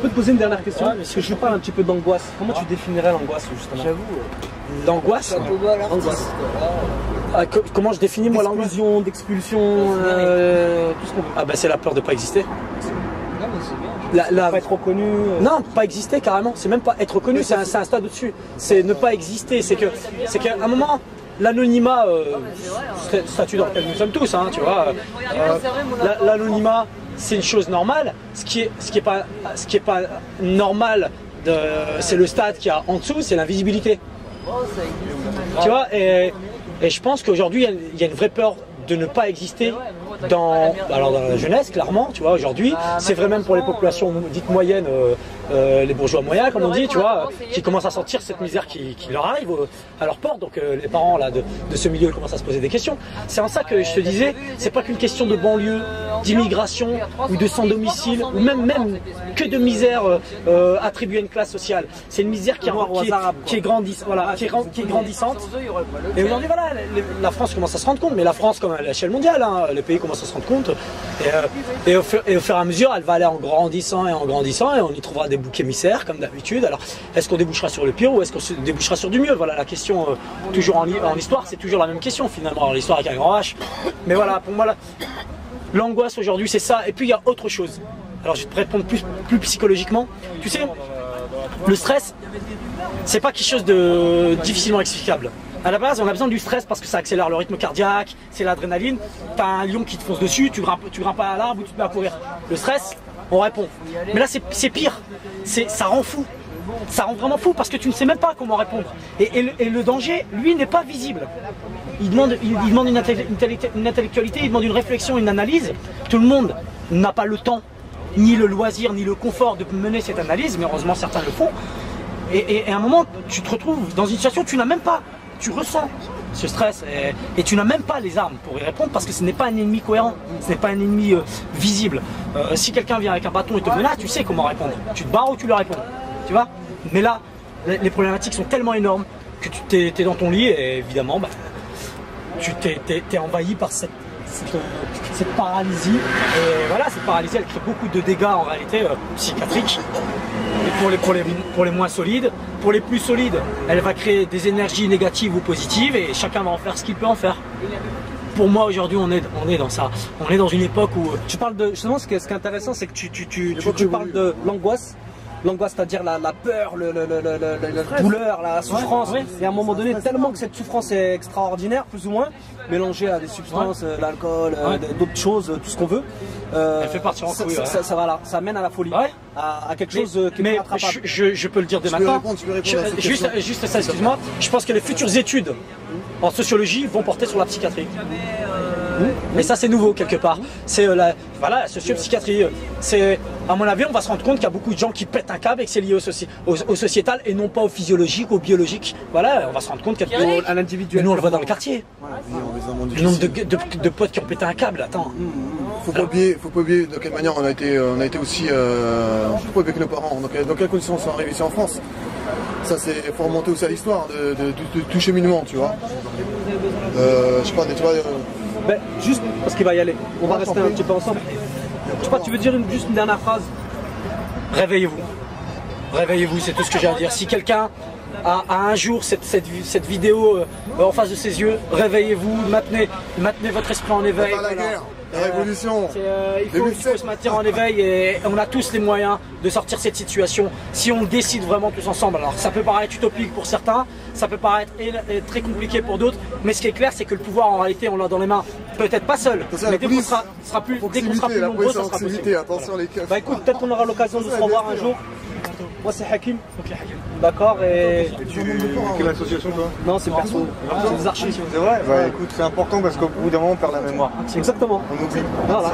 peux te poser une dernière question? Parce que je parle un petit peu d'angoisse. Comment tu définirais l'angoisse justement? J'avoue. L'angoisse. Comment je définis moi l'angoisse? D'expulsion, tout ce qu'on veut. Ah bah c'est la peur de pas exister. Non, mais c'est bien. Pas être reconnu. Non, pas exister carrément. C'est même pas être reconnu, c'est un stade au-dessus. C'est ne pas exister. C'est qu'à un moment, l'anonymat, statut dans lequel nous sommes tous, hein, tu vois. L'anonymat, c'est une chose normale. Ce qui est pas normal, c'est le stade qu'il y a en dessous, c'est l'invisibilité. Tu vois, et je pense qu'aujourd'hui, il y a une vraie peur de ne pas exister dans la jeunesse, clairement, tu vois, aujourd'hui. C'est vrai même pour les populations dites moyennes, les bourgeois moyens, comme on dit, tu vois, qui commencent à sentir cette misère qui leur arrive à leur porte. Donc les parents là, de ce milieu commencent à se poser des questions. C'est en ça que je te disais, c'est pas qu'une question de banlieue, d'immigration ou de sans domicile, ou même que de misère attribuée à une classe sociale. C'est une misère qui est grandissante. Et aujourd'hui, voilà, la France commence à se rendre compte, mais la France, comme à l'échelle mondiale, hein, les pays commencent à se rendre compte. Et au fur et à mesure, elle va aller en grandissant, et on y trouvera des boucs émissaires, comme d'habitude. Alors, est-ce qu'on débouchera sur le pire ou est-ce qu'on débouchera sur du mieux? Voilà, la question, toujours en histoire, c'est toujours la même question, finalement. Alors, l'histoire avec un grand H. Mais voilà, pour moi, l'angoisse aujourd'hui, c'est ça. Et puis, il y a autre chose. Alors, je vais te répondre plus psychologiquement. Tu sais, le stress, c'est pas quelque chose de difficilement explicable. À la base, on a besoin du stress parce que ça accélère le rythme cardiaque, c'est l'adrénaline. T'as un lion qui te fonce dessus, tu grimpes à l'arbre ou tu te mets à courir. Le stress, on répond. Mais là, c'est pire. Ça rend fou. Ça rend vraiment fou parce que tu ne sais même pas comment répondre. Et le danger, lui, n'est pas visible. Il demande une intellectualité, il demande une réflexion, une analyse. Tout le monde n'a pas le temps, ni le loisir, ni le confort de mener cette analyse, mais heureusement certains le font. Et à un moment, tu te retrouves dans une situation où tu n'as même pas, tu ressens ce stress et tu n'as même pas les armes pour y répondre parce que ce n'est pas un ennemi cohérent, ce n'est pas un ennemi visible. Si quelqu'un vient avec un bâton et te menace, tu sais comment répondre. Tu te barres ou tu lui réponds, tu vois. Mais là, les problématiques sont tellement énormes que tu t'es dans ton lit et évidemment, tu t'es envahi par cette paralysie. Et voilà, cette paralysie, elle crée beaucoup de dégâts en réalité psychiatriques. Et pour les moins solides, pour les plus solides, elle va créer des énergies négatives ou positives et chacun va en faire ce qu'il peut en faire. Pour moi aujourd'hui on est dans ça. On est dans une époque où tu parles de justement ce qui est intéressant, c'est que tu parles de l'angoisse. L'angoisse, c'est-à-dire la peur, la douleur, la souffrance. Ouais. Et à un moment donné, tellement que cette souffrance est extraordinaire, plus ou moins, mélangée à des substances, l'alcool, d'autres choses, tout ce qu'on veut. Elle fait partir en couille. Ça mène à la folie, à quelque chose qui est rattrapable. Je peux le dire dès maintenant. Juste ça, excuse-moi. Je pense que les futures études en sociologie vont porter sur la psychiatrie. Mais ça c'est nouveau quelque part. C'est la socio-psychiatrie. C'est, à mon avis, on va se rendre compte qu'il y a beaucoup de gens qui pètent un câble et que c'est lié au sociétal et non pas au physiologique, au biologique. Voilà, on va se rendre compte qu'il y a un individuel. Nous on le voit dans le quartier. Le nombre de potes qui ont pété un câble, attends. Faut pas oublier de quelle manière on a été aussi avec nos parents. Dans quelles conditions on sont arrivés ici en France. Ça c'est, faut remonter aussi à l'histoire de tout cheminement, tu vois. Je sais pas, des toits. Juste parce qu'il va y aller, on va rester un petit peu ensemble. Je sais pas, tu veux dire juste une dernière phrase? Réveillez-vous. Réveillez-vous, c'est tout ce que j'ai à dire. Si quelqu'un a un jour cette vidéo en face de ses yeux, réveillez-vous, maintenez votre esprit en éveil. Pas la guerre, la révolution. Il faut se maintenir en éveil et on a tous les moyens de sortir de cette situation si on le décide vraiment tous ensemble. Alors ça peut paraître utopique pour certains, ça peut paraître très compliqué pour d'autres, mais ce qui est clair c'est que le pouvoir en réalité on l'a dans les mains, peut-être pas seul, mais dès qu'on sera plus nombreux ça sera possible. Attention les keufs. Écoute, peut-être qu'on aura l'occasion de se revoir un jour. Moi c'est Hakim. D'accord, et... Quelle association toi? Non, c'est perso, c'est des archives. C'est vrai, écoute, c'est important parce qu'au bout d'un moment on perd la mémoire. Exactement. On oublie. Voilà.